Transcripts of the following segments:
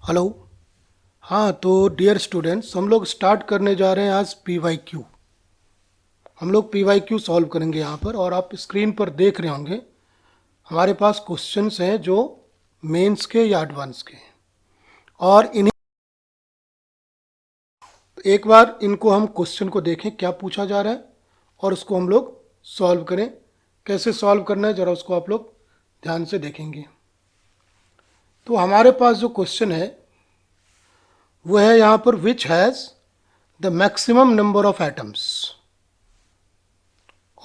Hello. हाँ, तो dear students, हम लोग स्टार्ट करने जा रहे हैं आज पी वाई क्यू। हम लोग पी वाई क्यू सॉल्व करेंगे यहाँ पर, और आप स्क्रीन पर देख रहे होंगे हमारे पास क्वेश्चंस हैं जो मेंस के या एडवांस के हैं। और इन्हीं एक बार इनको हम क्वेश्चन को देखें क्या पूछा जा रहा है और उसको हम लोग सॉल्व करें। कैसे सॉल्व करना है ज़रा उसको आप लोग ध्यान से देखेंगे। तो हमारे पास जो क्वेश्चन है वो है यहाँ पर, which has the maximum number of atoms.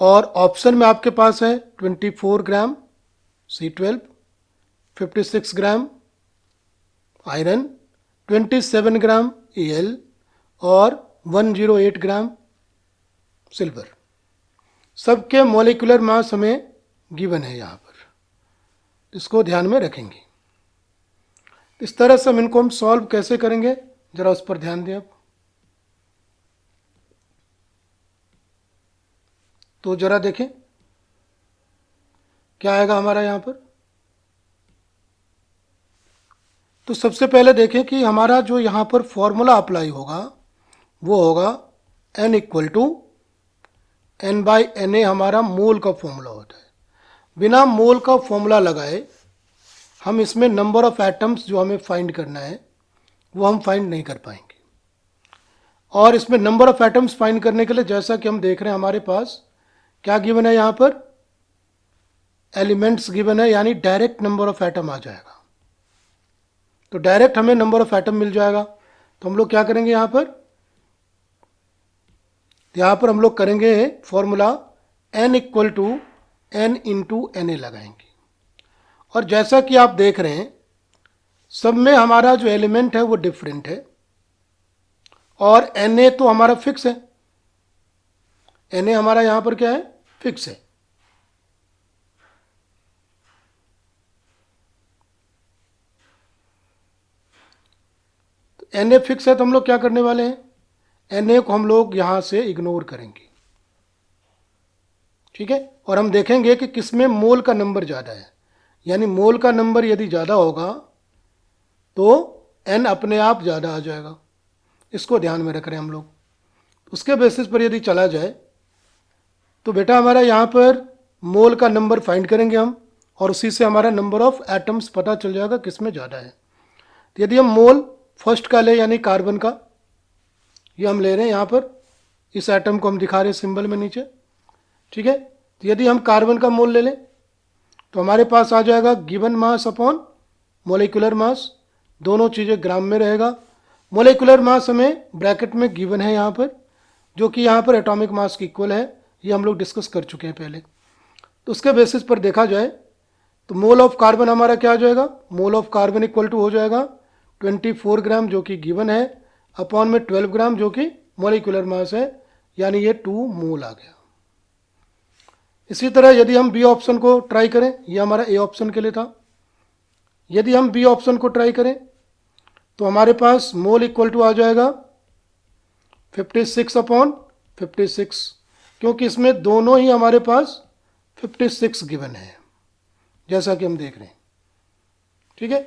और ऑप्शन में आपके पास है 24 ग्राम C12, 56 ग्राम आयरन, 27 ग्राम Al और 108 ग्राम सिल्वर। सबके मॉलिक्यूलर मास हमें गिवन है यहाँ पर, इसको ध्यान में रखेंगे। इस तरह से हम सॉल्व कैसे करेंगे ज़रा उस पर ध्यान दें आप। तो ज़रा देखें क्या आएगा हमारा यहाँ पर। तो सबसे पहले देखें कि हमारा जो यहाँ पर फॉर्मूला अप्लाई होगा वो होगा N equal to N by Na। हमारा मोल का फॉर्मूला होता है। बिना मोल का फॉर्मूला लगाए हम इसमें नंबर ऑफ एटम्स जो हमें फाइंड करना है वो हम फाइंड नहीं कर पाएंगे। और इसमें नंबर ऑफ एटम्स फाइंड करने के लिए जैसा कि हम देख रहे हैं हमारे पास क्या गिवन है यहाँ पर, एलिमेंट्स गिवन है, यानी डायरेक्ट नंबर ऑफ एटम आ जाएगा। तो डायरेक्ट हमें नंबर ऑफ एटम मिल जाएगा। तो हम लोग क्या करेंगे यहाँ पर हम लोग करेंगे formula N equal to N into Na लगाएंगे। और जैसा कि आप देख रहे हैं सब में हमारा जो एलिमेंट है वो डिफरेंट है, और Na तो हमारा फिक्स है। Na हमारा यहाँ पर क्या है, फिक्स है। तो Na फिक्स है तो हम लोग क्या करने वाले हैं, Na को हम लोग यहाँ से इग्नोर करेंगे, ठीक है। और हम देखेंगे कि किसमें मोल का नंबर ज़्यादा है, यानी मोल का नंबर यदि ज़्यादा होगा तो N अपने आप ज़्यादा आ जाएगा। इसको ध्यान में रख रहे हैं हम लोग। उसके बेसिस पर यदि चला जाए तो बेटा हमारा यहाँ पर मोल का नंबर फाइंड करेंगे हम, और उसी से हमारा नंबर ऑफ एटम्स पता चल जाएगा किसमें ज़्यादा है। तो यदि हम मोल फर्स्ट का ले, यानी कार्बन का, ये हम ले रहे हैं यहाँ पर, इस एटम को हम दिखा रहे हैं सिंबल में नीचे, ठीक है। तो यदि हम कार्बन का मोल ले लें तो हमारे पास आ जाएगा given mass upon molecular mass. दोनों चीज़ें ग्राम में रहेगा। मोलिकुलर मास हमें ब्रैकेट में गिवन है यहाँ पर, जो कि यहाँ पर एटॉमिक मास की इक्वल है। ये हम लोग डिस्कस कर चुके हैं पहले। तो उसके बेसिस पर देखा जाए तो मोल ऑफ कार्बन हमारा क्या आ जाएगा, mole of carbon equal to हो जाएगा 24 ग्राम जो कि गिवन है, अपॉन में 12 ग्राम जो कि मोलिकुलर मास है, यानी ये 2 मोल आ गया। इसी तरह यदि हम बी ऑप्शन को ट्राई करें, ये हमारा ए ऑप्शन के लिए था। यदि हम बी ऑप्शन को ट्राई करें तो हमारे पास मोल इक्वल टू आ जाएगा 56 अपॉन 56, क्योंकि इसमें दोनों ही हमारे पास 56 गिवन है जैसा कि हम देख रहे हैं, ठीक है।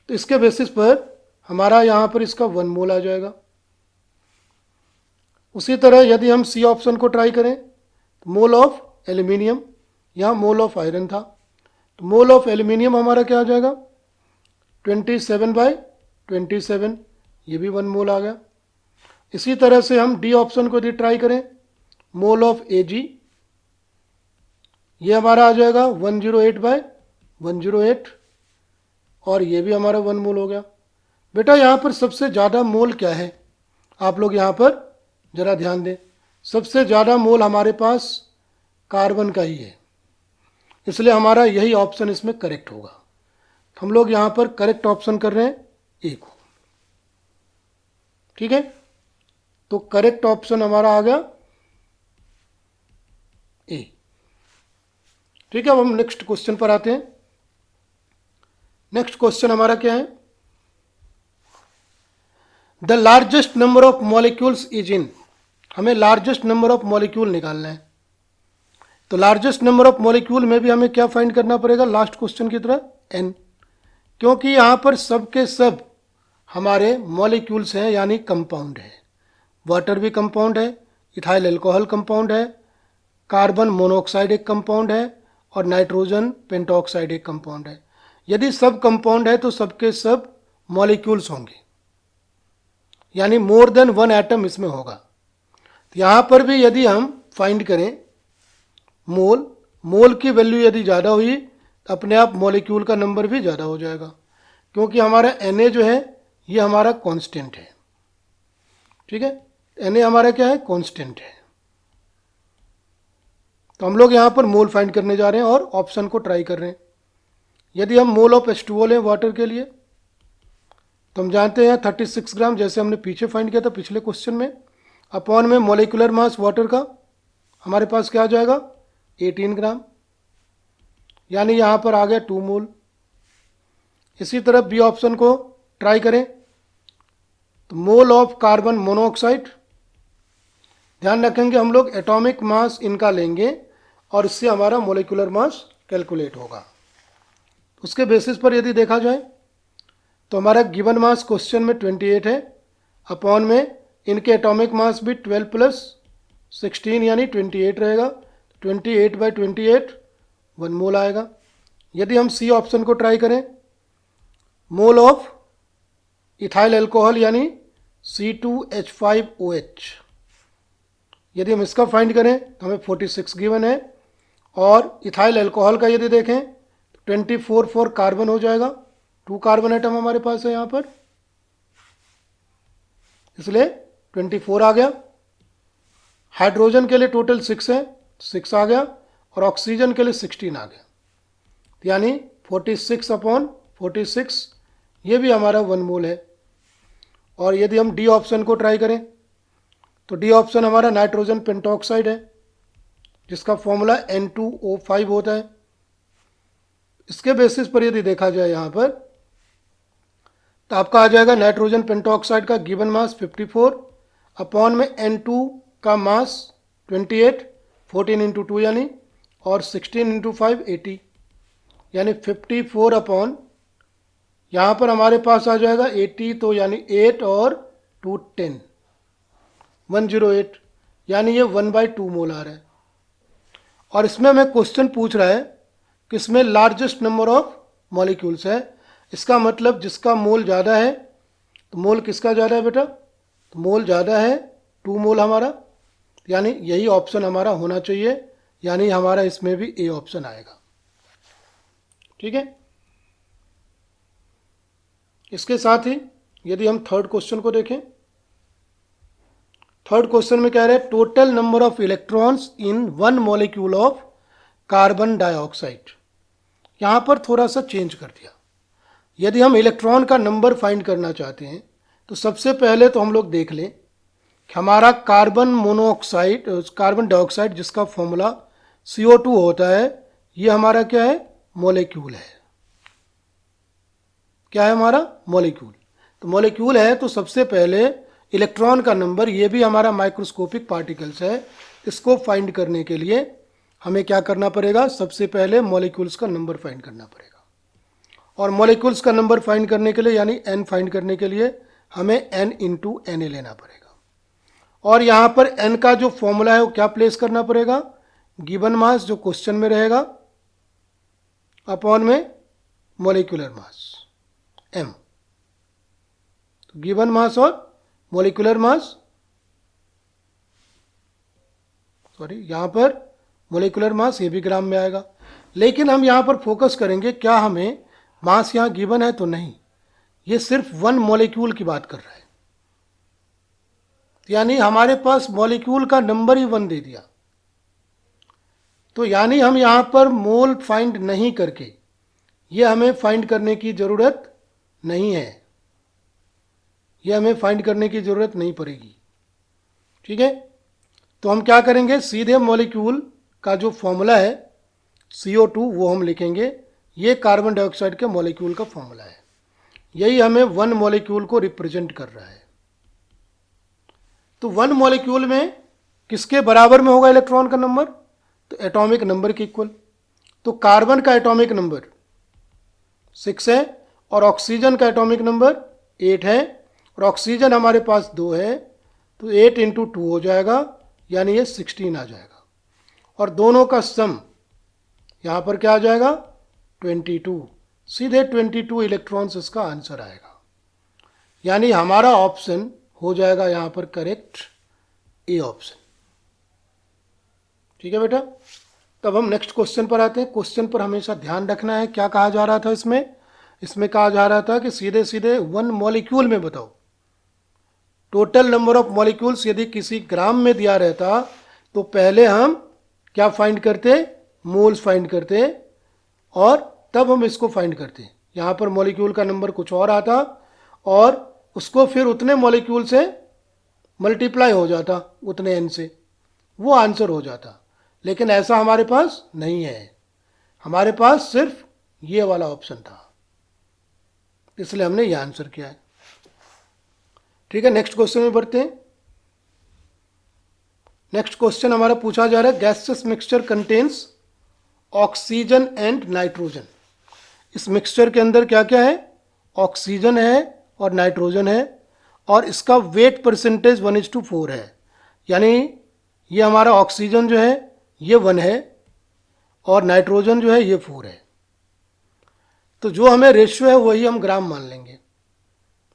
तो इसके बेसिस पर हमारा यहाँ पर इसका 1 मोल आ जाएगा। उसी तरह यदि हम सी ऑप्शन को ट्राई करें तो मोल ऑफ एल्यूमिनियम, यहाँ मोल ऑफ आयरन था, तो मोल ऑफ एल्यूमिनियम हमारा क्या आ जाएगा 27/27, ये भी 1 मोल आ गया। इसी तरह से हम डी ऑप्शन को यदि ट्राई करें, मोल ऑफ Ag, ये हमारा आ जाएगा 108/108, और ये भी हमारा 1 मोल हो गया। बेटा यहाँ पर सबसे ज़्यादा मोल क्या है, आप लोग यहाँ पर ज़रा ध्यान दें। सबसे ज़्यादा मोल हमारे पास कार्बन का ही है, इसलिए हमारा यही ऑप्शन इसमें करेक्ट होगा। हम लोग यहाँ पर करेक्ट ऑप्शन कर रहे हैं ए को, ठीक है। तो करेक्ट ऑप्शन हमारा आ गया ए, ठीक है। अब हम नेक्स्ट क्वेश्चन पर आते हैं। नेक्स्ट क्वेश्चन हमारा क्या है, the largest number of molecules is in. हमें लार्जेस्ट नंबर ऑफ मॉलिक्यूल निकालना है। तो लार्जेस्ट नंबर ऑफ मॉलिक्यूल में भी हमें क्या फाइंड करना पड़ेगा, लास्ट क्वेश्चन की तरह n, क्योंकि यहाँ पर सब के सब हमारे मॉलिक्यूल्स हैं यानी कंपाउंड है। वाटर भी कंपाउंड है, इथाइल अल्कोहल कंपाउंड है, कार्बन मोनोऑक्साइड एक कंपाउंड है और नाइट्रोजन पेंटॉक्साइड एक कंपाउंड है। यदि सब कंपाउंड है तो सबके सब मॉलिक्यूल्स होंगे, यानी मोर देन वन एटम इसमें होगा। तो यहाँ पर भी यदि हम फाइंड करें मोल की वैल्यू यदि ज़्यादा हुई तो अपने आप मॉलिक्यूल का नंबर भी ज़्यादा हो जाएगा, क्योंकि हमारा Na जो है ये हमारा कांस्टेंट है। ठीक है, Na हमारा क्या है, कांस्टेंट है। तो हम लोग यहाँ पर मोल फाइंड करने जा रहे हैं और ऑप्शन को ट्राई कर रहे हैं। यदि हम मोल ऑफ H2O लें वाटर के लिए तो हम जानते हैं 36 ग्राम, जैसे हमने पीछे फाइंड किया था पिछले क्वेश्चन में, अपॉन में मोलिकुलर मास वाटर का हमारे पास क्या आ जाएगा 18 ग्राम, यानी यहाँ पर आ गया 2 मोल। इसी तरह बी ऑप्शन को ट्राई करें तो मोल ऑफ कार्बन मोनोऑक्साइड, ध्यान रखेंगे हम लोग एटॉमिक मास इनका लेंगे और इससे हमारा मोलिकुलर मास कैलकुलेट होगा। उसके बेसिस पर यदि देखा जाए तो हमारा गिवन मास क्वेश्चन में 28 है, अपॉन में इनके एटॉमिक मास भी 12 प्लस 16 यानी 28 रहेगा। 28/28 1 मोल आएगा। यदि हम सी ऑप्शन को ट्राई करें मोल ऑफ इथाइल अल्कोहल यानी C2H5OH, यदि हम इसका फाइंड करें तो हमें 46 गिवन है, और इथाइल अल्कोहल का यदि देखें तो 24 कार्बन हो जाएगा, 2 कार्बन एटम हमारे पास है यहाँ पर, इसलिए 24 आ गया। हाइड्रोजन के लिए टोटल 6 है, 6 आ गया, और ऑक्सीजन के लिए 16 आ गया, यानी 46/46 ये भी हमारा 1 मोल है। और यदि हम डी ऑप्शन को ट्राई करें तो डी ऑप्शन हमारा नाइट्रोजन पेंटॉक्साइड है, जिसका फॉर्मूला N2O5 होता है। इसके बेसिस पर यदि देखा जाए यहाँ पर तो आपका आ जाएगा नाइट्रोजन पेंटॉक्साइड का गिवन मास 54, अपॉन में N2 का मास 28, 14 × 2 यानी, और 16 × 5 80, यानी 54 अपॉन यहाँ पर हमारे पास आ जाएगा 80, तो यानी 8 और 2 10, 108, यानी ये 1/2 मोल आ रहा है। और इसमें हमें क्वेश्चन पूछ रहा है कि इसमें लार्जेस्ट नंबर ऑफ मॉलिक्यूल्स है। इसका मतलब जिसका मोल ज़्यादा है, तो मोल किसका ज़्यादा है बेटा, तो मोल ज़्यादा है 2 मोल हमारा, यानी यही ऑप्शन हमारा होना चाहिए, यानी हमारा इसमें भी ए ऑप्शन आएगा। ठीक है, इसके साथ ही यदि हम थर्ड क्वेश्चन को देखें, थर्ड क्वेश्चन में कह रहे हैं total number of electrons in 1 molecule of carbon dioxide. यहाँ पर थोड़ा सा चेंज कर दिया। यदि हम इलेक्ट्रॉन का नंबर फाइंड करना चाहते हैं तो सबसे पहले तो हम लोग देख लें कि हमारा कार्बन मोनोऑक्साइड, कार्बन डाइऑक्साइड जिसका फॉर्मूला CO2 होता है, ये हमारा क्या है, मॉलिक्यूल है। क्या है हमारा, मॉलिक्यूल। तो मॉलिक्यूल है तो सबसे पहले इलेक्ट्रॉन का नंबर, ये भी हमारा माइक्रोस्कोपिक पार्टिकल्स है, इसको फाइंड करने के लिए हमें क्या करना पड़ेगा, सबसे पहले मॉलिक्यूल्स का नंबर फाइंड करना पड़ेगा। और मॉलिक्यूल्स का नंबर फाइंड करने के लिए यानी n फाइंड करने के लिए हमें n × Na लेना पड़ेगा। और यहाँ पर n का जो फॉर्मूला है वो क्या प्लेस करना पड़ेगा, गिवन मास जो क्वेश्चन में रहेगा, अपॉन में मॉलिक्यूलर मास m। तो गिवन मास और मॉलिक्यूलर मास, सॉरी यहाँ पर मॉलिक्यूलर मास ये भी ग्राम में आएगा, लेकिन हम यहाँ पर फोकस करेंगे क्या हमें मास यहाँ गिवन है तो नहीं, ये सिर्फ 1 मॉलिक्यूल की बात कर रहा है, यानी हमारे पास मॉलिक्यूल का नंबर ही 1 दे दिया। तो यानी हम यहाँ पर मोल फाइंड नहीं करके, ये हमें फाइंड करने की ज़रूरत नहीं है, ये हमें फाइंड करने की ज़रूरत नहीं पड़ेगी। ठीक है, तो हम क्या करेंगे, सीधे मॉलिक्यूल का जो फॉर्मूला है CO2 वो हम लिखेंगे, ये कार्बन डाइऑक्साइड के मॉलिक्यूल का फॉर्मूला है, यही हमें 1 मॉलिक्यूल को रिप्रेजेंट कर रहा है। तो 1 मॉलिक्यूल में किसके बराबर में होगा इलेक्ट्रॉन का नंबर, तो एटॉमिक नंबर के इक्वल। तो कार्बन का एटॉमिक नंबर 6 है और ऑक्सीजन का एटॉमिक नंबर 8 है और ऑक्सीजन हमारे पास 2 है, तो 8 इंटू 2 हो जाएगा, यानी ये 16 आ जाएगा। और दोनों का सम यहाँ पर क्या आ जाएगा, 22। सीधे 22 इलेक्ट्रॉन्स इसका आंसर आएगा, यानी हमारा ऑप्शन हो जाएगा यहाँ पर करेक्ट, ए ऑप्शन। ठीक है बेटा, तब हम नेक्स्ट क्वेश्चन पर आते हैं। क्वेश्चन पर हमेशा ध्यान रखना है, क्या कहा जा रहा था इसमें कहा जा रहा था कि सीधे सीधे 1 मॉलिक्यूल में बताओ टोटल नंबर ऑफ मॉलिक्यूल्स। यदि किसी ग्राम में दिया रहता तो पहले हम क्या फाइंड करते, मोल्स फाइंड करते और तब हम इसको फाइंड करते। यहाँ पर मॉलिक्यूल का नंबर कुछ और आता और उसको फिर उतने मॉलिक्यूल से मल्टीप्लाई हो जाता, उतने एन से, वो आंसर हो जाता। लेकिन ऐसा हमारे पास नहीं है, हमारे पास सिर्फ ये वाला ऑप्शन था, इसलिए हमने ये आंसर किया है। ठीक है, नेक्स्ट क्वेश्चन में बढ़ते हैं। नेक्स्ट क्वेश्चन हमारा पूछा जा रहा है, gases mixture contains oxygen and nitrogen. इस मिक्सचर के अंदर क्या क्या है, ऑक्सीजन है और नाइट्रोजन है, और इसका वेट परसेंटेज 1:4 है। यानी ये हमारा ऑक्सीजन जो है ये 1 है और नाइट्रोजन जो है ये 4 है। तो जो हमें रेशियो है वही हम ग्राम मान लेंगे,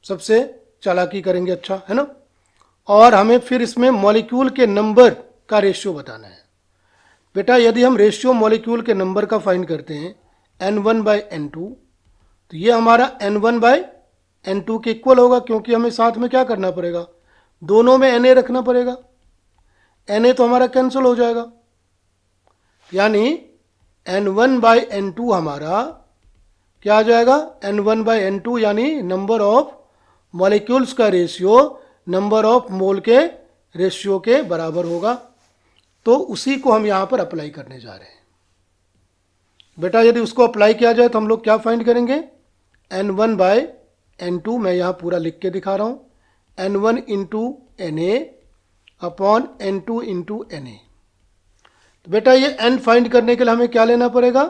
सबसे चालाकी करेंगे, अच्छा है ना। और हमें फिर इसमें मॉलिक्यूल के नंबर का रेशियो बताना है। बेटा यदि हम रेशियो मॉलिक्यूल के नंबर का फाइंड करते हैं n1/n2, तो ये हमारा n1/n2 के इक्वल होगा, क्योंकि हमें साथ में क्या करना पड़ेगा, दोनों में Na रखना पड़ेगा। Na तो हमारा कैंसिल हो जाएगा, यानी n1/n2 हमारा क्या आ जाएगा, n1/n2 यानी नंबर ऑफ मॉलिक्यूल्स का रेशियो नंबर ऑफ मोल के रेशियो के बराबर होगा। तो उसी को हम यहाँ पर अप्लाई करने जा रहे हैं। बेटा यदि उसको अप्लाई किया जाए तो हम लोग क्या फाइंड करेंगे, n1/n2, मैं यहाँ पूरा लिख के दिखा रहा हूँ, n1 into Na upon n2 into Na। तो बेटा ये n फाइंड करने के लिए हमें क्या लेना पड़ेगा,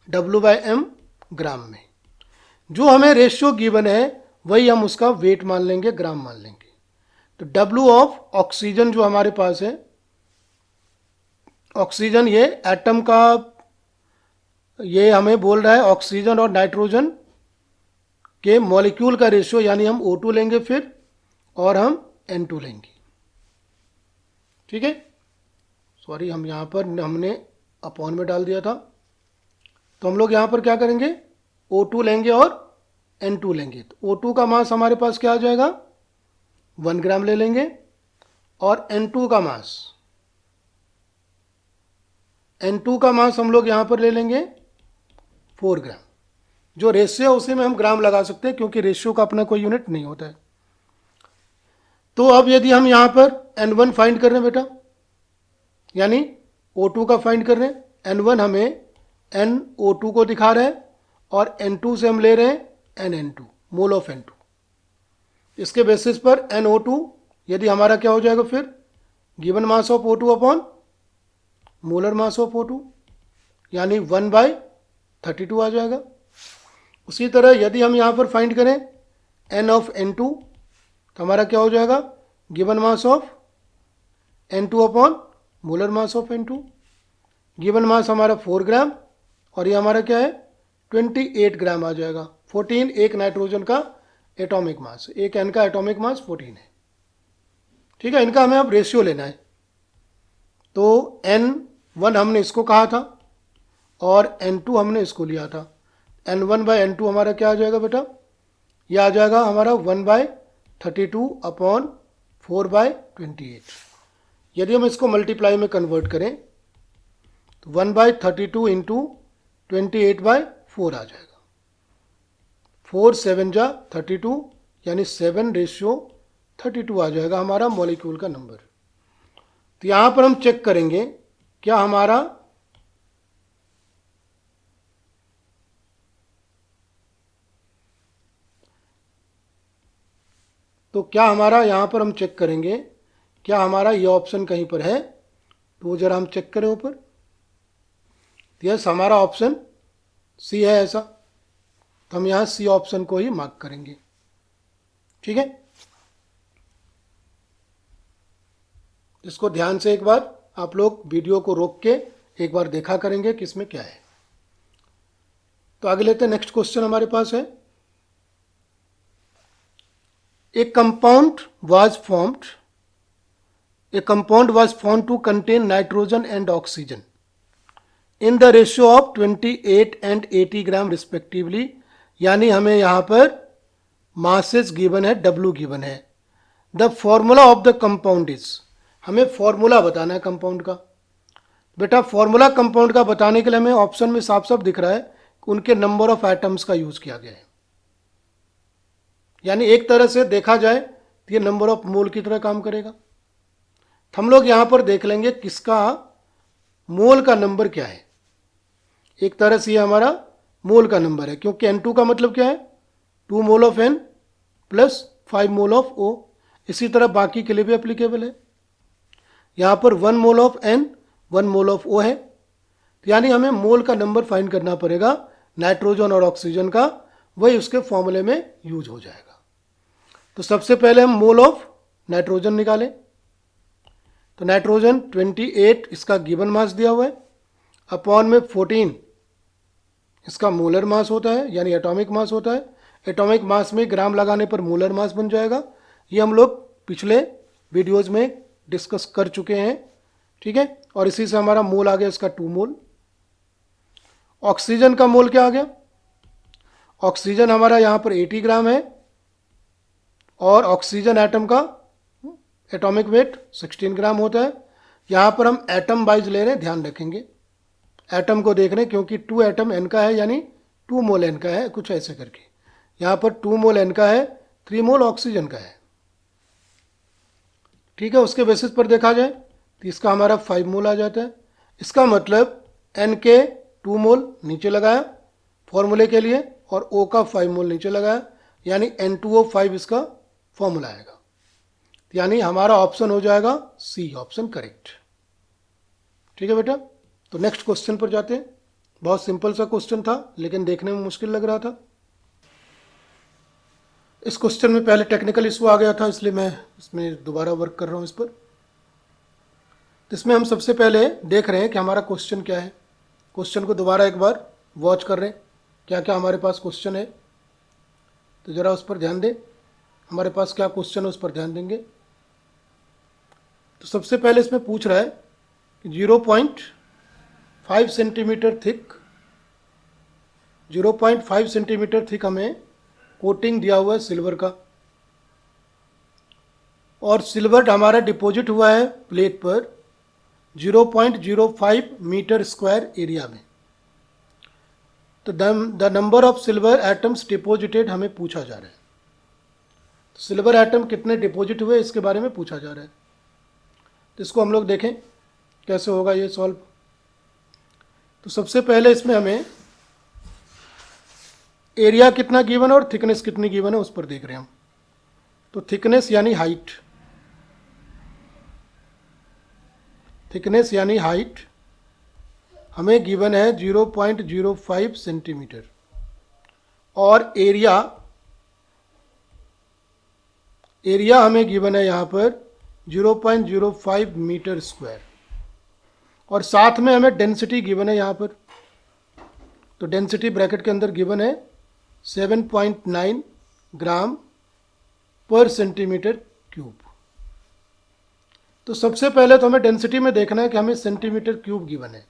W/m ग्राम में। जो हमें रेशियो गिवन है वही हम उसका वेट मान लेंगे, ग्राम मान लेंगे। तो W ऑफ ऑक्सीजन जो हमारे पास है, ऑक्सीजन ये एटम का, ये हमें बोल रहा है ऑक्सीजन और नाइट्रोजन के मॉलिक्यूल का रेशियो, यानी हम O2 लेंगे फिर और हम N2 लेंगे। ठीक है, सॉरी हम यहाँ पर हमने अपॉन में डाल दिया था, तो हम लोग यहाँ पर क्या करेंगे, O2 लेंगे और N2 लेंगे। तो O2 का मास हमारे पास क्या आ जाएगा, 1 ग्राम ले लेंगे, और N2 का मास हम लोग यहाँ पर ले लेंगे 4 ग्राम। जो रेशियो है उसी में हम ग्राम लगा सकते हैं, क्योंकि रेशियो का अपना कोई यूनिट नहीं होता है। तो अब यदि हम यहाँ पर N1 फाइंड कर रहे हैं बेटा, यानी O2 का फाइंड कर रहे हैं, N1 हमें NO2 को दिखा रहे हैं और N2 से हम ले रहे हैं NN2, मोल ऑफ N2। इसके बेसिस पर NO2 यदि हमारा क्या हो जाएगा फिर, given mass of O2 upon molar mass of O2, यानी 1/32 आ जाएगा। उसी तरह यदि हम यहाँ पर फाइंड करें N ऑफ N2, तो हमारा क्या हो जाएगा, given mass of N2 upon molar mass of N2। Given mass हमारा 4 ग्राम और ये हमारा क्या है 28 ग्राम आ जाएगा। 14 एक नाइट्रोजन का एटॉमिक मास, एक N का एटॉमिक मास 14 है। ठीक है, इनका हमें अब रेशियो लेना है। तो N1 हमने इसको कहा था और N2 हमने इसको लिया था। N1/N2 हमारा क्या आ जाएगा बेटा, यह आ जाएगा हमारा 1/32 अपॉन 4/28। यदि हम इसको मल्टीप्लाई में कन्वर्ट करें तो 1/32 इंटू 28/4 आ जाएगा। 4 7 जा 32, यानी 7:32 आ जाएगा हमारा मॉलिक्यूल का नंबर। तो यहाँ पर हम चेक करेंगे क्या हमारा यहाँ पर हम चेक करेंगे क्या हमारा ये ऑप्शन कहीं पर है। तो जरा हम चेक करें ऊपर, यस हमारा ऑप्शन सी है ऐसा, तो हम यहाँ सी ऑप्शन को ही मार्क करेंगे। ठीक है, इसको ध्यान से एक बार आप लोग वीडियो को रोक के एक बार देखा करेंगे कि इसमें क्या है। तो आगे लेते हैं, नेक्स्ट क्वेश्चन हमारे पास है, a compound was formed to contain nitrogen and oxygen in the ratio of 28 and 80 gram respectively. यानी हमें यहां पर मासेस गिवन है, डब्ल्यू गिवन है। The formula of the compound is, हमें फॉर्मूला बताना है कंपाउंड का। बेटा फॉर्मूला कंपाउंड का बताने के लिए हमें ऑप्शन में साफ साफ दिख रहा है कि उनके नंबर ऑफ एटम्स का यूज किया गया है। यानी एक तरह से देखा जाए तो ये नंबर ऑफ मोल की तरह काम करेगा। तो हम लोग यहां पर देख लेंगे किसका मोल का नंबर क्या है। एक तरह से ये हमारा मोल का नंबर है, क्योंकि N2 का मतलब क्या है, 2 mole of N plus 5 mole of O। इसी तरह बाकी के लिए भी एप्लीकेबल है। यहां पर 1 mole of N 1 mole of O है, तो यानी हमें मोल का नंबर फाइंड करना पड़ेगा नाइट्रोजन और ऑक्सीजन का, वही उसके फॉर्मूले में यूज हो जाएगा। तो सबसे पहले हम मोल ऑफ नाइट्रोजन निकालें। तो नाइट्रोजन 28 इसका गिवन मास दिया हुआ है, अपॉन में 14 इसका मोलर मास होता है, यानी एटॉमिक मास होता है। एटॉमिक मास में ग्राम लगाने पर मोलर मास बन जाएगा। ये हम लोग पिछले वीडियोज में डिस्कस कर चुके हैं, ठीक है। और इसी से हमारा मोल आ गया इसका 2 मोल। ऑक्सीजन का मोल क्या आ गया, ऑक्सीजन हमारा यहां पर 80 ग्राम है, और ऑक्सीजन एटम का एटॉमिक वेट 16 ग्राम होता है। यहां पर हम एटम वाइज ले रहे हैं, ध्यान रखेंगे एटम को देख रहे हैं, क्योंकि 2 एटम N का है, यानी 2 मोल N का है, कुछ ऐसे करके। यहां पर 2 मोल N का है, 3 मोल ऑक्सीजन का है, ठीक है। उसके बेसिस पर देखा जाए तो इसका हमारा 5 मोल आ जाता है। इसका मतलब N के 2 मोल नीचे लगाया फॉर्मूले के लिए, और O का 5 मोल नीचे लगाया, यानी N2O5 इसका फॉर्मूला आएगा। यानी हमारा ऑप्शन हो जाएगा सी ऑप्शन करेक्ट, ठीक है बेटा। तो नेक्स्ट क्वेश्चन पर जाते हैं। बहुत सिंपल सा क्वेश्चन था, लेकिन देखने में मुश्किल लग रहा था। इस क्वेश्चन में पहले टेक्निकल इशू आ गया था, इसलिए मैं इसमें दोबारा वर्क कर रहा हूं इस पर। तो इसमें हम सबसे पहले देख रहे हैं कि हमारा क्वेश्चन क्या है। क्वेश्चन को दोबारा एक बार वॉच कर रहे हैं, क्या क्या हमारे पास क्वेश्चन है। तो ज़रा उस पर ध्यान दें, हमारे पास क्या क्वेश्चन है उस पर ध्यान देंगे। तो सबसे पहले इसमें पूछ रहा है कि 0.5 सेंटीमीटर थिक 0.5 सेंटीमीटर थिक हमें कोटिंग दिया हुआ है सिल्वर का, और सिल्वर हमारा डिपॉजिट हुआ है प्लेट पर 0.05 मीटर स्क्वायर एरिया में। तो the number of silver atoms deposited हमें पूछा जा रहा है। तो सिल्वर एटम कितने डिपॉजिट हुए इसके बारे में पूछा जा रहा है। तो इसको हम लोग देखें कैसे होगा ये सॉल्व। तो सबसे पहले इसमें हमें एरिया कितना गिवन है और थिकनेस कितनी गिवन है उस पर देख रहे हैं हम। तो थिकनेस यानी हाइट, थिकनेस यानी हाइट हमें गिवन है 0.05 सेंटीमीटर, और एरिया हमें गिवन है यहाँ पर 0.05 मीटर स्क्वायर, और साथ में हमें डेंसिटी गिवन है यहाँ पर। तो डेंसिटी ब्रैकेट के अंदर गिवन है 7.9 ग्राम पर सेंटीमीटर क्यूब। तो सबसे पहले तो हमें डेंसिटी में देखना है कि हमें सेंटीमीटर क्यूब गिवन है,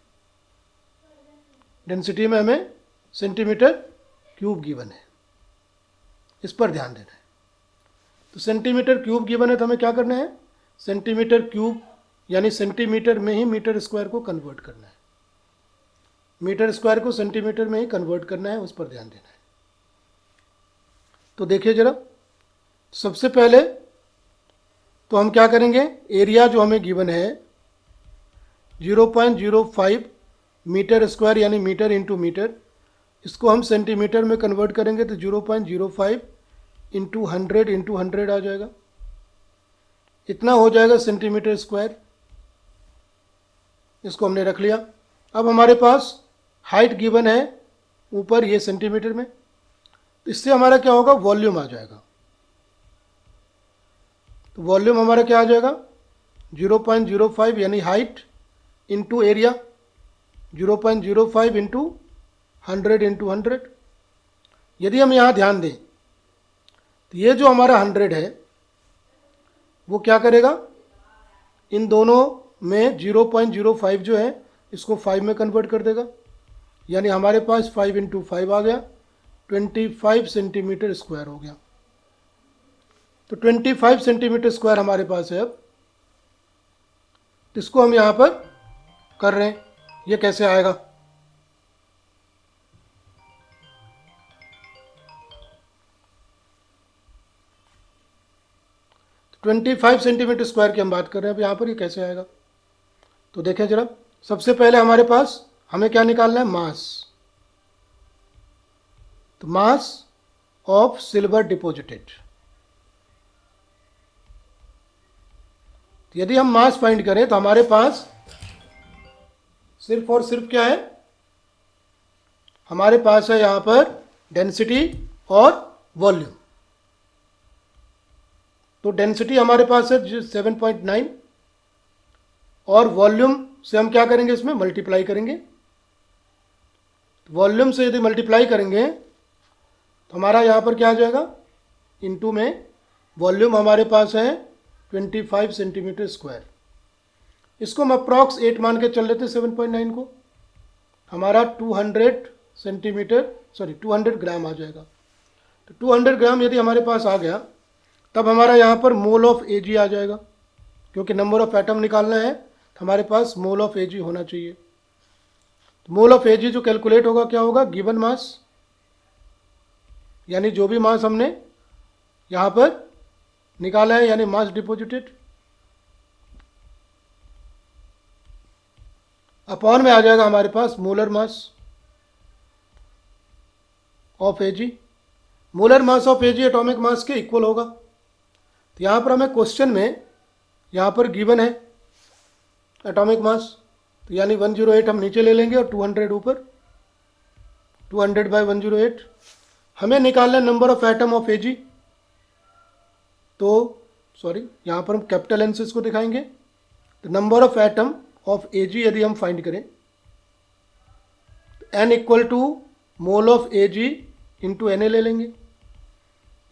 डेंसिटी में हमें सेंटीमीटर क्यूब गिवन है, इस पर ध्यान देना है। तो सेंटीमीटर क्यूब गिवन है, तो हमें क्या करना है, सेंटीमीटर क्यूब यानी सेंटीमीटर में ही मीटर स्क्वायर को कन्वर्ट करना है, मीटर स्क्वायर को सेंटीमीटर में ही कन्वर्ट करना है, उस पर ध्यान देना है। तो देखिए जरा, सबसे पहले तो हम क्या करेंगे, एरिया जो हमें गिवन है 0.05 मीटर स्क्वायर यानी मीटर इंटू मीटर, इसको हम सेंटीमीटर में कन्वर्ट करेंगे तो 0.05 इंटू 100 आ जाएगा, इतना हो जाएगा सेंटीमीटर स्क्वायर। इसको हमने रख लिया। अब हमारे पास हाइट गिवन है ऊपर ये सेंटीमीटर में, तो इससे हमारा क्या होगा, वॉल्यूम आ जाएगा। तो वॉल्यूम हमारा क्या आ जाएगा 0.05 यानी हाइट इंटू एरिया 0.05 इंटू 100 यदि हम यहाँ ध्यान दें तो ये जो हमारा 100 है वो क्या करेगा, इन दोनों में 0.05 जो है इसको 5 में कन्वर्ट कर देगा, यानी हमारे पास 5 इंटू 5 आ गया, 25 सेंटीमीटर स्क्वायर हो गया। तो 25 सेंटीमीटर स्क्वायर हमारे पास है। अब इसको हम यहाँ पर कर रहे हैं, ये कैसे आएगा, तो 25 सेंटीमीटर स्क्वायर की हम बात कर रहे हैं। अब यहाँ पर ये कैसे आएगा, तो देखें जरा, सबसे पहले हमारे पास हमें क्या निकालना है, मास। तो मास ऑफ सिल्वर डिपॉजिटेड, यदि हम मास फाइंड करें तो हमारे पास सिर्फ और सिर्फ क्या है, हमारे पास है यहां पर डेंसिटी और वॉल्यूम। तो डेंसिटी हमारे पास है 7.9 और वॉल्यूम से हम क्या करेंगे, इसमें मल्टीप्लाई करेंगे। वॉल्यूम से यदि मल्टीप्लाई करेंगे तो हमारा यहाँ पर क्या आ जाएगा, इनटू में वॉल्यूम हमारे पास है 25 सेंटीमीटर स्क्वायर। इसको हम अप्रॉक्स 8 मान के चल लेते 7.9 को, हमारा 200 ग्राम आ जाएगा। तो 200 ग्राम यदि हमारे पास आ गया तब हमारा यहाँ पर मोल ऑफ Ag आ जाएगा, क्योंकि नंबर ऑफ एटम निकालना है तो हमारे पास मोल ऑफ Ag होना चाहिए। मोल ऑफ Ag जो कैलकुलेट होगा क्या होगा, गिवन मास, यानी जो भी मास हमने यहाँ पर निकाला है, यानी मास डिपॉजिटेड, अपॉन में आ जाएगा हमारे पास molar mass of Ag। Molar mass of Ag atomic mass के इक्वल होगा। तो यहाँ पर हमें क्वेश्चन में यहाँ पर गिवन है एटॉमिक मास, तो यानी 108 हम नीचे ले लेंगे और 200 ऊपर, 200/108। हमें निकालना है number of atom of Ag। तो सॉरी, यहाँ पर हम कैपिटल एन से इसको दिखाएंगे। तो number of atom of Ag यदि हम फाइंड करें तो n equal to mole of Ag into Na ले लेंगे,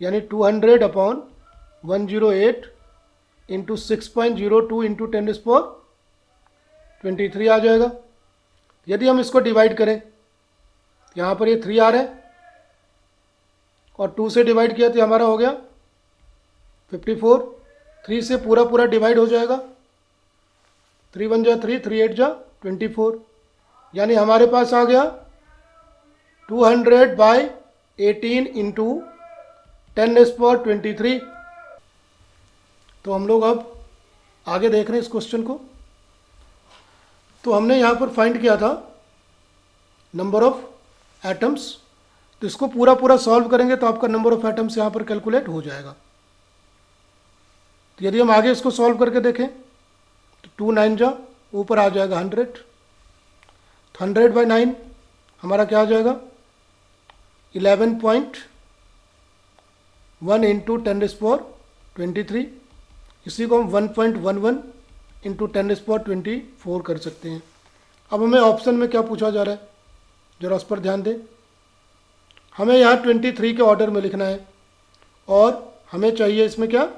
यानी 200/108 इंटू 6.02 इंटू 10⁻23 आ जाएगा। यदि हम इसको डिवाइड करें, यहाँ पर ये 3 आ रहा है और 2 से डिवाइड किया तो हमारा हो गया 54। 3 से पूरा पूरा डिवाइड हो जाएगा, 3 1 जा 3, 3 8 जा 24, यानी हमारे पास आ गया 200/18 इंटू 10⁻23। तो हम लोग अब आगे देख रहे हैं इस क्वेश्चन को। तो हमने यहाँ पर फाइंड किया था नंबर ऑफ एटम्स, तो इसको पूरा पूरा सॉल्व करेंगे तो आपका नंबर ऑफ एटम्स यहाँ पर कैलकुलेट हो जाएगा। तो यदि हम आगे इसको सॉल्व करके देखें तो 2 9 जा ऊपर आ जाएगा 100, तो 100/9 हमारा क्या आ जाएगा 11.1 इंटू 10⁻23। इसी को हम 1.11 इंटू 10⁻24 कर सकते हैं। अब हमें ऑप्शन में क्या पूछा जा रहा है, जरा उस पर ध्यान दें। हमें यहाँ 23 के ऑर्डर में लिखना है और हमें चाहिए इसमें क्या,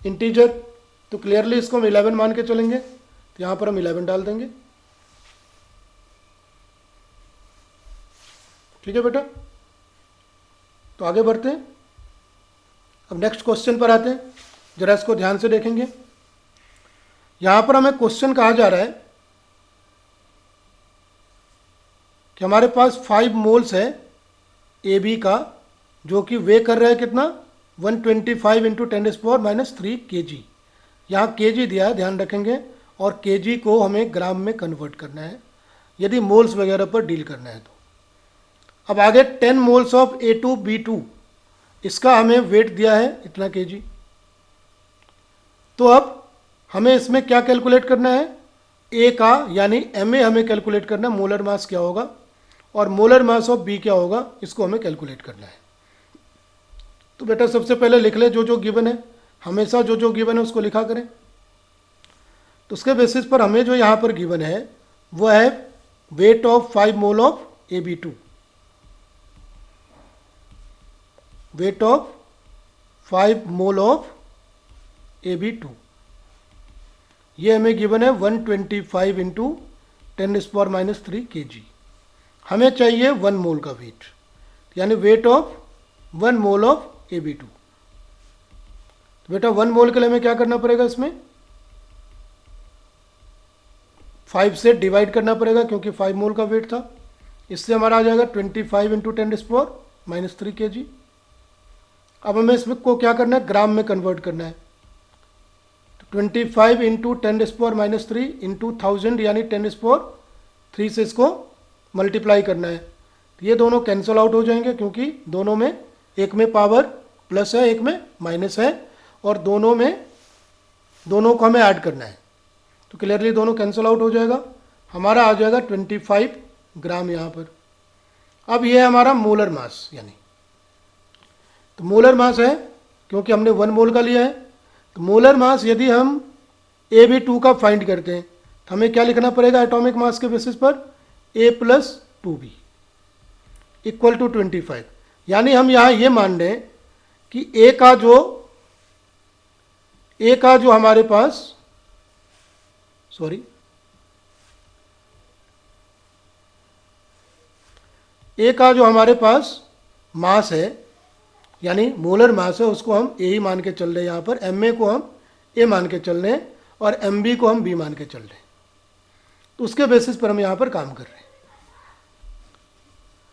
इंटीजर। तो क्लियरली इसको हम 11 मान के चलेंगे, तो यहाँ पर हम 11 डाल देंगे। ठीक है बेटा, तो आगे बढ़ते हैं। अब नेक्स्ट क्वेश्चन पर आते हैं, जरा इसको ध्यान से देखेंगे। यहाँ पर हमें क्वेश्चन कहा जा रहा है कि हमारे पास 5 मोल्स है AB का, जो कि वे कर रहा है कितना 125 इंटू 10⁻³ kg। यहाँ kg दिया है, ध्यान रखेंगे, और kg को हमें ग्राम में कन्वर्ट करना है यदि मोल्स वगैरह पर डील करना है तो। अब आगे 10 मोल्स ऑफ A2B2, इसका हमें वेट दिया है इतना kg। तो अब हमें इसमें क्या कैलकुलेट करना है, A का यानी Ma हमें कैलकुलेट करना है, मोलर मास क्या होगा और मोलर मास ऑफ B क्या होगा, इसको हमें कैलकुलेट करना है। तो बेटा सबसे पहले लिख ले जो जो गिवन है, हमेशा जो जो गिवन है उसको लिखा करें। तो उसके बेसिस पर हमें जो यहाँ पर गिवन है वो है weight of 5 mole of AB2, weight of 5 mole of AB2, ये हमें गिवन है 125 इंटू 10⁻³ kg। हमें चाहिए 1 मोल का वेट, यानी weight of 1 mole of AB2। तो बेटा 1 मोल के लिए हमें क्या करना पड़ेगा, इसमें 5 से डिवाइड करना पड़ेगा क्योंकि 5 मोल का वेट था। इससे हमारा आ जाएगा 25 इंटू 10⁻³ kg। अब हमें इसमें को क्या करना है, ग्राम में कन्वर्ट करना है। तो 25 इंटू 10⁻³ इंटू 1000 यानी 10⁻³ से इसको मल्टीप्लाई करना है। तो ये दोनों कैंसिल आउट हो जाएंगे क्योंकि दोनों में, एक में पावर प्लस है एक में माइनस है, और दोनों को हमें ऐड करना है। तो क्लियरली दोनों कैंसिल आउट हो जाएगा, हमारा आ जाएगा 25 ग्राम यहाँ पर। अब ये है हमारा मोलर मास, यानी तो मोलर मास है क्योंकि हमने 1 मोल का लिया है। तो मोलर मास यदि हम AB2 का फाइंड करते हैं तो हमें क्या लिखना पड़ेगा एटॉमिक मास के बेसिस पर, A + 2B इक्वल टू 25। यानी हम यहाँ ये मान रहे हैं कि A का जो हमारे पास A का जो हमारे पास मास है यानी मोलर मास है, उसको हम A ही मान के चल रहे हैं। यहाँ पर MA को हम A मान के चल रहे हैं और MB को हम B मान के चल रहे हैं। तो उसके बेसिस पर हम यहाँ पर काम कर रहे हैं।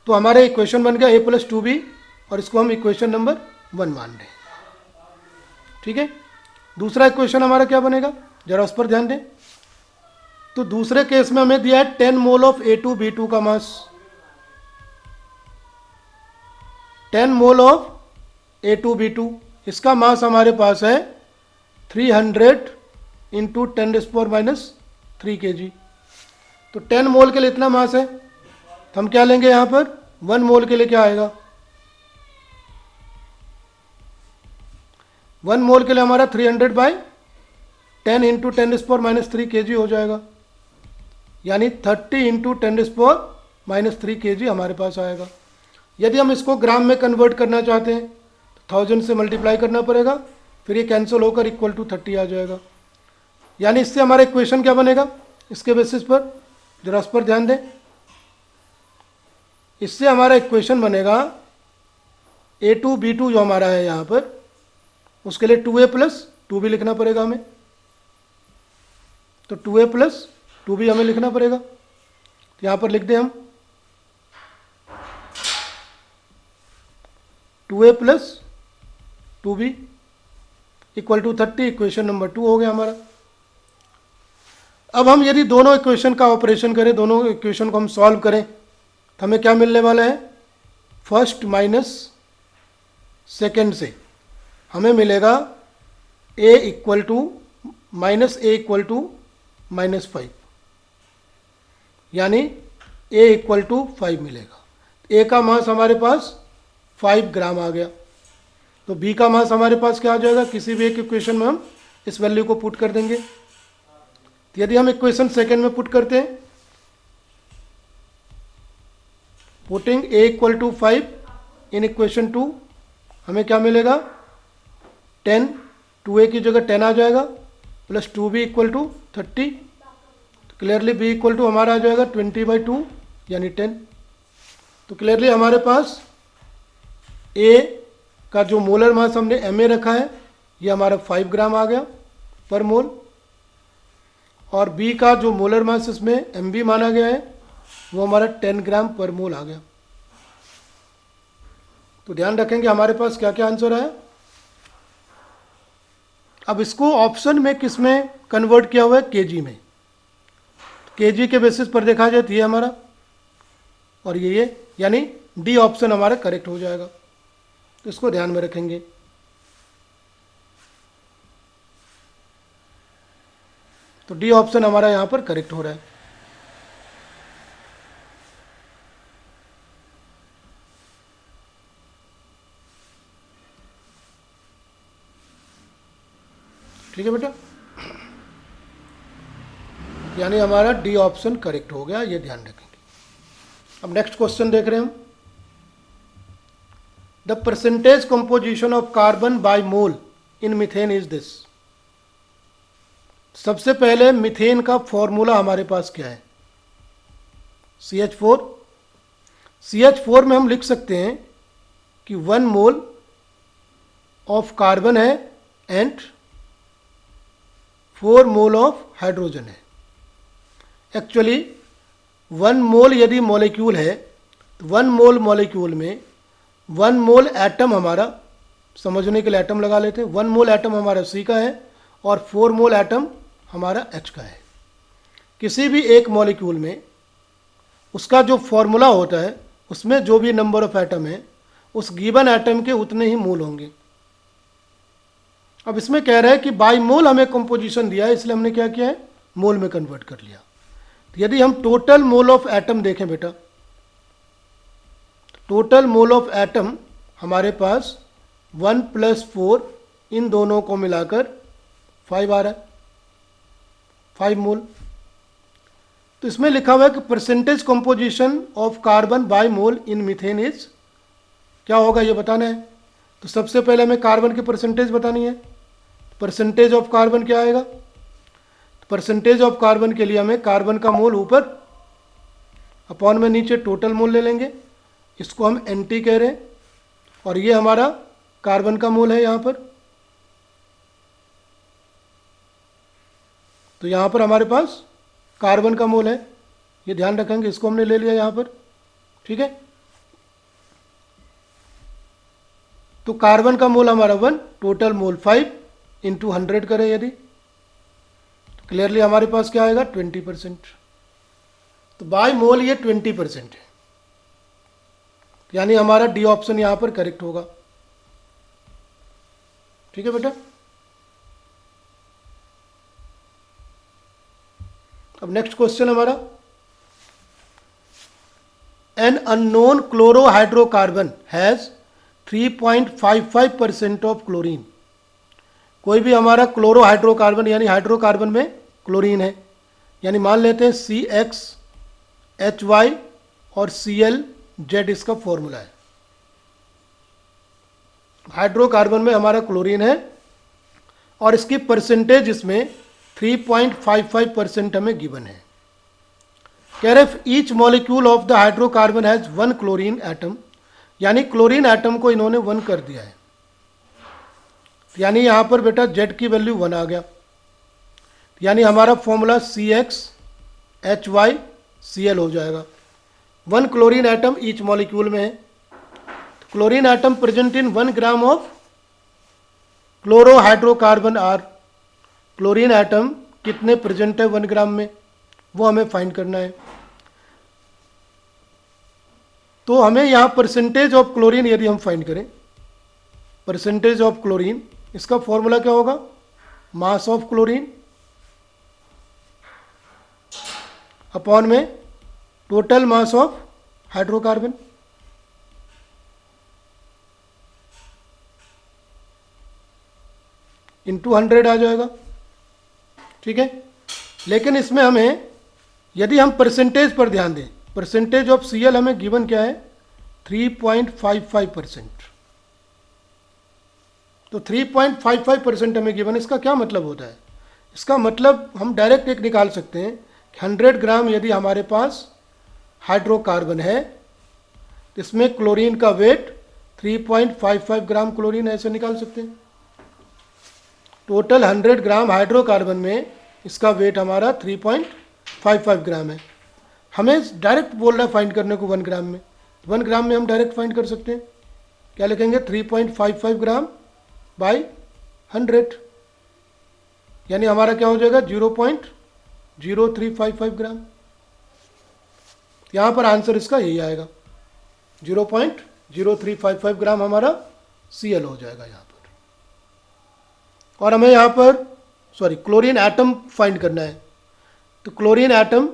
तो हमारा इक्वेशन बन गया A + 2B और इसको हम इक्वेशन नंबर 1 मान रहे हैं। ठीक है, दूसरा इक्वेशन हमारा क्या बनेगा, जरा उस पर ध्यान दें। तो दूसरे केस में हमें दिया है 10 मोल ऑफ A2B2 का मास, 10 मोल ऑफ A2B2, इसका मास हमारे पास है 300 इंटू 10⁻³ kg। तो 10 मोल के लिए इतना मास है, तो हम क्या लेंगे यहाँ पर, 1 मोल के लिए क्या आएगा, 1 मोल के लिए हमारा 300/10 इंटू 10⁻³ kg हो जाएगा, यानी 30 इंटू 10⁻³ kg हमारे पास आएगा। यदि हम इसको ग्राम में कन्वर्ट करना चाहते हैं तो 1000 से मल्टीप्लाई करना पड़ेगा, फिर ये कैंसिल होकर इक्वल टू 30 आ जाएगा। यानी इससे हमारा इक्वेशन क्या बनेगा, इसके बेसिस पर जरा उस पर ध्यान दें। इससे हमारा इक्वेशन बनेगा A2B2 जो हमारा है यहाँ पर, उसके लिए 2A + 2B लिखना पड़ेगा हमें। तो 2A + 2B हमें लिखना पड़ेगा। तो यहाँ पर लिख दें हम 2A + 2B equal to 30, equation number 2 हो गया हमारा। अब हम यदि दोनों इक्वेशन का ऑपरेशन करें, दोनों इक्वेशन को हम सॉल्व करें तो हमें क्या मिलने वाला है, फर्स्ट माइनस सेकेंड से हमें मिलेगा A इक्वल टू -5, यानी A इक्वल टू 5 मिलेगा। A का मास हमारे पास 5 ग्राम आ गया। तो B का मास हमारे पास क्या आ जाएगा, किसी भी एक इक्वेशन में हम इस वैल्यू को पुट कर देंगे। तो यदि हम इक्वेशन सेकेंड में पुट करते हैं, putting A equal to 5 in equation 2, हमें क्या मिलेगा, 10, 2A की जगह 10 आ जाएगा, प्लस 2B इक्वल टू 30। तो क्लियरली B इक्वल टू हमारा आ जाएगा 20/2 यानी 10। तो क्लियरली हमारे पास A का जो मोलर मास हमने MA रखा है ये हमारा 5 ग्राम आ गया पर मोल, और B का जो मोलर मास इसमें MB माना गया है वो हमारा 10 ग्राम पर मोल आ गया। तो ध्यान रखेंगे हमारे पास क्या क्या आंसर आया। अब इसको ऑप्शन में किस में कन्वर्ट किया हुआ है, केजी में। केजी के बेसिस पर देखा जाए तो ये हमारा, और ये यानी डी ऑप्शन हमारा करेक्ट हो जाएगा। तो इसको ध्यान में रखेंगे। तो डी ऑप्शन हमारा यहाँ पर करेक्ट हो रहा है। ठीक है बेटा, यानी हमारा डी ऑप्शन करेक्ट हो गया, ये ध्यान रखेंगे। अब नेक्स्ट क्वेश्चन देख रहे हैं हम। The percentage composition of carbon by mole in methane is this. सबसे पहले मीथेन का फॉर्मूला हमारे पास क्या है? CH4। CH4 में हम लिख सकते हैं कि 1 मोल ऑफ कार्बन है एंड 4 मोल ऑफ हाइड्रोजन है। एक्चुअली 1 मोल यदि मॉलिक्यूल है तो 1 मोल मॉलिक्यूल में 1 मोल एटम हमारा, समझने के लिए एटम लगा लेते हैं, 1 मोल एटम हमारा C का है और 4 मोल एटम हमारा H का है। किसी भी एक मॉलिक्यूल में उसका जो फॉर्मूला होता है उसमें जो भी नंबर ऑफ एटम है उस गिवन एटम के उतने ही मोल होंगे। अब इसमें कह रहा है कि बाई मोल हमें कंपोजिशन दिया है, इसलिए हमने क्या किया है, मोल में कन्वर्ट कर लिया। तो यदि हम टोटल मोल ऑफ एटम देखें बेटा, टोटल मोल ऑफ एटम हमारे पास 1 + 4 इन दोनों को मिलाकर 5 आ रहा है, 5 मोल। तो इसमें लिखा हुआ है कि percentage composition of carbon by mole in methane is, क्या होगा ये बताना है। तो सबसे पहले हमें कार्बन की परसेंटेज बतानी है। परसेंटेज ऑफ कार्बन क्या आएगा? परसेंटेज ऑफ कार्बन के लिए हमें कार्बन का मोल ऊपर अपॉन में नीचे टोटल मोल ले लेंगे, इसको हम NT कह रहे हैं, और ये हमारा कार्बन का मोल है यहाँ पर। तो यहाँ पर हमारे पास कार्बन का मोल है, ये ध्यान रखेंगे, इसको हमने ले लिया यहाँ पर, ठीक है। तो कार्बन का मोल हमारा 1, टोटल मोल 5 इंटू 100 करें यदि, तो क्लियरली हमारे पास क्या आएगा, 20%। तो बाय मोल ये 20% है, यानी हमारा डी ऑप्शन यहां पर करेक्ट होगा। ठीक है बेटा। अब नेक्स्ट क्वेश्चन हमारा, an unknown chlorohydrocarbon has 3.55% of chlorine. कोई भी हमारा क्लोरोहाइड्रोकार्बन यानी हाइड्रोकार्बन में क्लोरीन है, यानी मान लेते हैं CXHY और ClZ इसका फॉर्मूला है। हाइड्रोकार्बन में हमारा क्लोरीन है और इसकी परसेंटेज इसमें 3.55% हमें गिवन है। कह रहे each molecule of the hydrocarbon has 1 chlorine atom, यानी क्लोरीन एटम को इन्होंने 1 कर दिया है, यानी यहां पर बेटा Z की वैल्यू 1 आ गया, यानी हमारा फॉर्मूला CXHYCl हो जाएगा। 1 क्लोरीन एटम ईच मॉलिक्यूल में है। Chlorine atom present in 1 gram of chlorohydrocarbon are. Chlorine atom कितने प्रेजेंट है 1 ग्राम में, वो हमें फाइंड करना है। तो हमें यहां परसेंटेज ऑफ क्लोरीन यदि हम फाइंड करें, परसेंटेज ऑफ क्लोरीन, इसका फॉर्मूला क्या होगा, मास ऑफ क्लोरीन अपॉन में total mass of hydrocarbon. Into 100 आ जाएगा। ठीक है, लेकिन इसमें हमें यदि हम परसेंटेज पर ध्यान दें, परसेंटेज ऑफ Cl हमें गिवन क्या है, 3.55%। तो 3.55% हमें गिवन, इसका क्या मतलब होता है, इसका मतलब हम डायरेक्ट एक निकाल सकते हैं कि 100 ग्राम यदि हमारे पास हाइड्रोकार्बन है तो इसमें क्लोरीन का वेट 3.55 ग्राम क्लोरीन, ऐसे निकाल सकते हैं। टोटल 100 ग्राम हाइड्रोकार्बन में इसका वेट हमारा 3.55 ग्राम है। हमें डायरेक्ट बोल रहा है फाइंड करने को 1 ग्राम में, 1 ग्राम में हम डायरेक्ट फाइंड कर सकते हैं। क्या लिखेंगे, 3.55 ग्राम बाई 100, यानी हमारा क्या हो जाएगा 0.0355 ग्राम। यहाँ पर आंसर इसका यही आएगा, 0.0355 ग्राम हमारा Cl हो जाएगा यहाँ पर। और हमें यहाँ पर क्लोरीन एटम फाइंड करना है। तो chlorine atom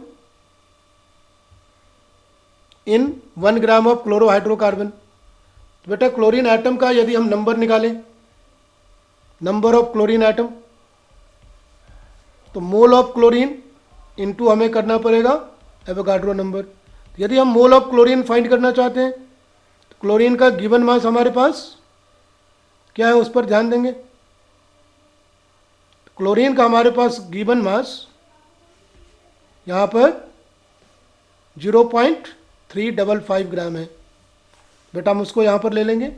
in 1 gram of chlorohydrocarbon, तो बेटा क्लोरीन एटम का यदि हम नंबर निकालें, नंबर ऑफ क्लोरीन एटम, तो मोल ऑफ क्लोरीन इनटू हमें करना पड़ेगा एवोगाड्रो नंबर। यदि हम मोल ऑफ क्लोरीन फाइंड करना चाहते हैं तो क्लोरीन का गिवन मास हमारे पास क्या है, उस पर ध्यान देंगे। क्लोरीन का हमारे पास गिवन मास यहाँ पर 0.355 ग्राम है। बेटा हम उसको यहाँ पर ले लेंगे,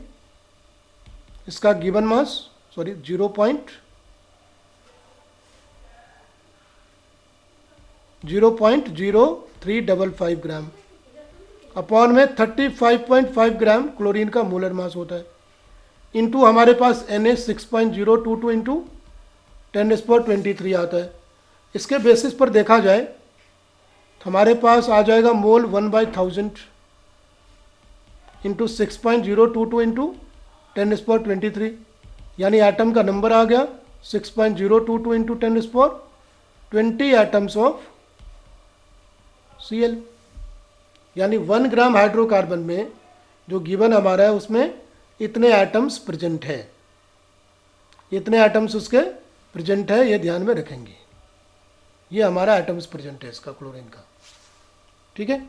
इसका गिवन मास 0.0355 ग्राम अपॉन में 35.5 ग्राम क्लोरीन का मोलर मास होता है, इंटू हमारे पास Na 6.022 इंटू 10⁻23 आता है। इसके बेसिस पर देखा जाए तो हमारे पास आ जाएगा मोल 1/1000 इंटू 6.022 इंटू 10⁻23, यानी एटम का नंबर आ गया 6.022 इंटू 10⁻20 एटम्स ऑफ Cl। यानी 1 ग्राम हाइड्रोकार्बन में जो गिवन हमारा है उसमें इतने एटम्स प्रेजेंट है, इतने एटम्स उसके प्रेजेंट है, ये ध्यान में रखेंगे। ये हमारा एटम्स प्रेजेंट है इसका क्लोरीन का, ठीक है।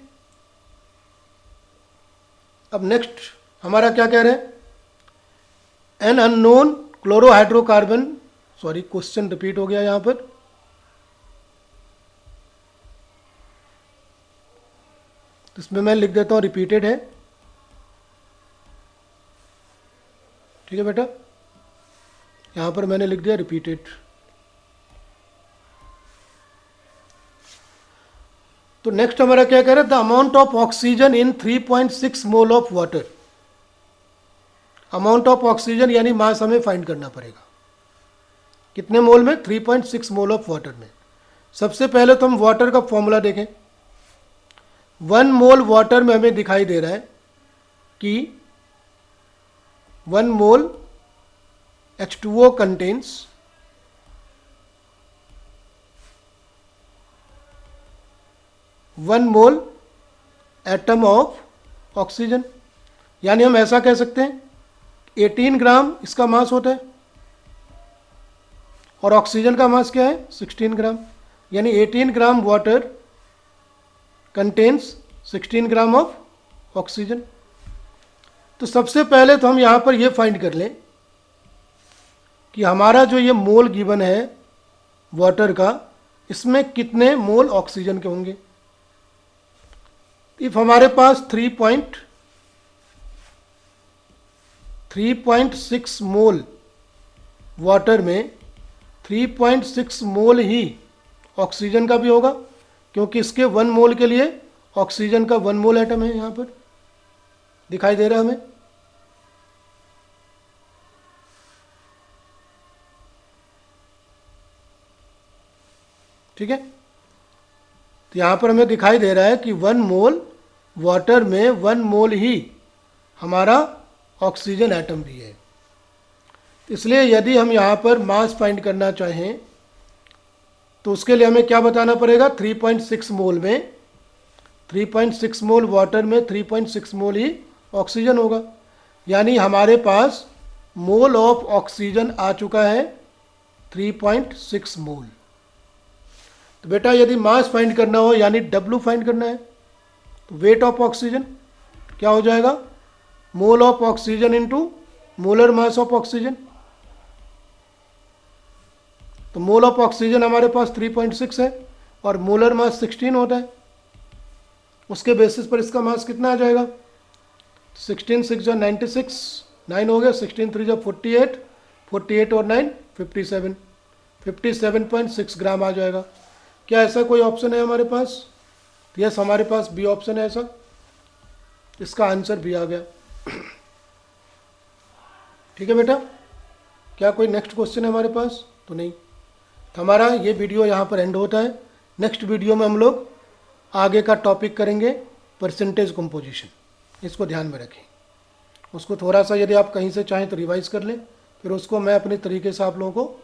अब नेक्स्ट हमारा क्या कह रहे हैं, an unknown chlorohydrocarbon, sorry question repeat हो गया यहाँ पर, इसमें मैं लिख देता हूँ रिपीटेड है, ठीक है बेटा, यहाँ पर मैंने लिख दिया रिपीटेड। तो नेक्स्ट हमारा क्या कह रहा है, the amount of oxygen in 3.6 mole of water. Amount of oxygen यानी मास हमें फाइंड करना पड़ेगा, कितने मोल में, 3.6 मोल ऑफ वाटर में। सबसे पहले तो हम वाटर का फॉर्मूला देखें। 1 मोल वाटर में हमें दिखाई दे रहा है कि 1 मोल H2O contains 1 mole atom of oxygen, यानी हम ऐसा कह सकते हैं 18 ग्राम इसका मास होता है और ऑक्सीजन का मास क्या है 16 ग्राम, यानी 18 gram water contains 16 gram of oxygen. तो सबसे पहले तो हम यहाँ पर ये फाइंड कर लें कि हमारा जो ये मोल गिवन है वाटर का, इसमें कितने मोल ऑक्सीजन के होंगे। इफ हमारे पास 3.6 मोल वाटर में 3.6 मोल ही ऑक्सीजन का भी होगा, क्योंकि इसके 1 मोल के लिए ऑक्सीजन का 1 मोल एटम है, यहाँ पर दिखाई दे रहा है हमें। ठीक है, तो यहाँ पर हमें दिखाई दे रहा है कि 1 मोल वाटर में 1 मोल ही हमारा ऑक्सीजन एटम भी है। इसलिए यदि हम यहाँ पर मास फाइंड करना चाहें तो उसके लिए हमें क्या बताना पड़ेगा, 3.6 मोल में 3.6 मोल वाटर में 3.6 मोल ही ऑक्सीजन होगा, यानी हमारे पास मोल ऑफ ऑक्सीजन आ चुका है 3.6 मोल। तो बेटा यदि मास फाइंड करना हो यानी W फाइंड करना है तो वेट ऑफ ऑक्सीजन क्या हो जाएगा, mole of oxygen into molar mass of oxygen. तो मोल ऑफ ऑक्सीजन हमारे पास 3.6 है और मोलर मास 16 होता है, उसके बेसिस पर इसका मास कितना आ जाएगा, 16 6 जो 96, 9 हो गया, 16 3 जो 48, 48 और 9 57, 57.6 ग्राम आ जाएगा। क्या ऐसा कोई ऑप्शन है हमारे पास, यस हमारे पास बी ऑप्शन है ऐसा, इसका आंसर भी आ गया। ठीक है बेटा, क्या कोई नेक्स्ट क्वेश्चन है हमारे पास, तो नहीं। तो हमारा ये वीडियो यहाँ पर एंड होता है। नेक्स्ट वीडियो में हम लोग आगे का टॉपिक करेंगे परसेंटेज कंपोजिशन, इसको ध्यान में रखें। उसको थोड़ा सा यदि आप कहीं से चाहें तो रिवाइज कर लें, फिर उसको मैं अपने तरीके से आप लोगों को